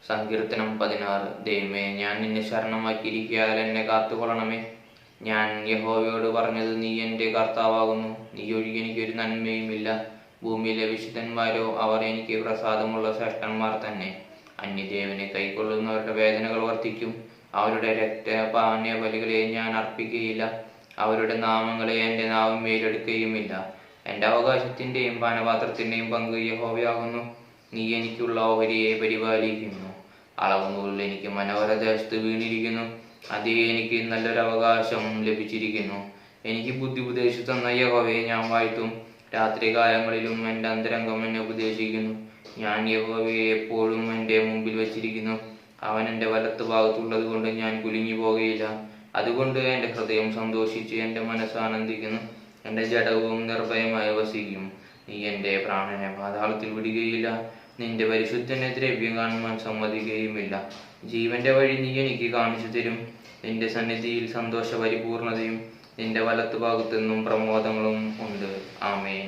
സങ്കീർത്തനം 16. ദൈവമേ, ഞാൻ നിന്നെ ശരണമാക്കിയിരിക്കയാൽ എന്നെ കാത്തുകൊള്ളണമേ. ഞാൻ യഹോവയോട് പറഞ്ഞത്, നീ എൻ്റെ കർത്താവാകുന്നു. നീ ഒഴികെ എനിക്കൊരു നന്മയുമില്ല. ഭൂമിയിലെ വിശുദ്ധന്മാരോ, അവർ എനിക്ക് പ്രസാദമുള്ള ശ്രേഷ്ഠന്മാർ തന്നെ. അന്യദേവനെ കൈക്കൊള്ളുന്നവരുടെ വേദനകൾ വർദ്ധിക്കും. അവരുടെ രക്തപാനീയ ബലികളെ ഞാൻ അർപ്പിക്കുകയില്ല. അവരുടെ നാമങ്ങളെ എൻ്റെ നാവും മേലെടുക്കുകയുമില്ല. എൻ്റെ അവകാശത്തിൻ്റെയും പാനപാത്രത്തിൻ്റെയും പങ്ക് യഹോവയാകുന്നു. നീ എനിക്കുള്ള ഓഹരിയെ പരിപാലിക്കുന്നു. അളവുനൂലിൽ എനിക്ക് മനോഹര ദേശത്ത് വീണിരിക്കുന്നു. അതേ, എനിക്ക് നല്ലൊരു അവകാശം ലഭിച്ചിരിക്കുന്നു. എനിക്ക് ബുദ്ധി ഉപദേശിച്ചു തന്ന യഹോവയെ ഞാൻ വാഴ്ത്തും. രാത്രികാലങ്ങളിലും എൻ്റെ അന്തരംഗം എന്നെ ഉപദേശിക്കുന്നു. ഞാൻ യഹോവയെ എപ്പോഴും എൻ്റെ മുമ്പിൽ വച്ചിരിക്കുന്നു. അവൻ എൻ്റെ വലത്ത് ഭാഗത്തുള്ളത് കൊണ്ട് ഞാൻ കുലുങ്ങി പോകുകയില്ല. അതുകൊണ്ട് എൻ്റെ ഹൃദയം സന്തോഷിച്ച് എൻ്റെ മനസ്സ് ആനന്ദിക്കുന്നു. എൻ്റെ ജഡവും നിർഭയമായി വസിക്കും. നീ എൻ്റെ പ്രാണനെ പാതാളത്തിൽ വിടുകയില്ല. നിന്റെ പരിശുദ്ധനെ ദ്രവ്യം കാണുവാൻ സമ്മതിക്കുകയുമില്ല. ജീവന്റെ വഴി നീ എനിക്ക് കാണിച്ചു തരും. നിന്റെ സന്നിധിയിൽ സന്തോഷ പരിപൂർണതയും നിന്റെ വലത്തു ഭാഗത്തു നിന്നും പ്രമോദങ്ങളും ഉണ്ട്. ആമേൻ.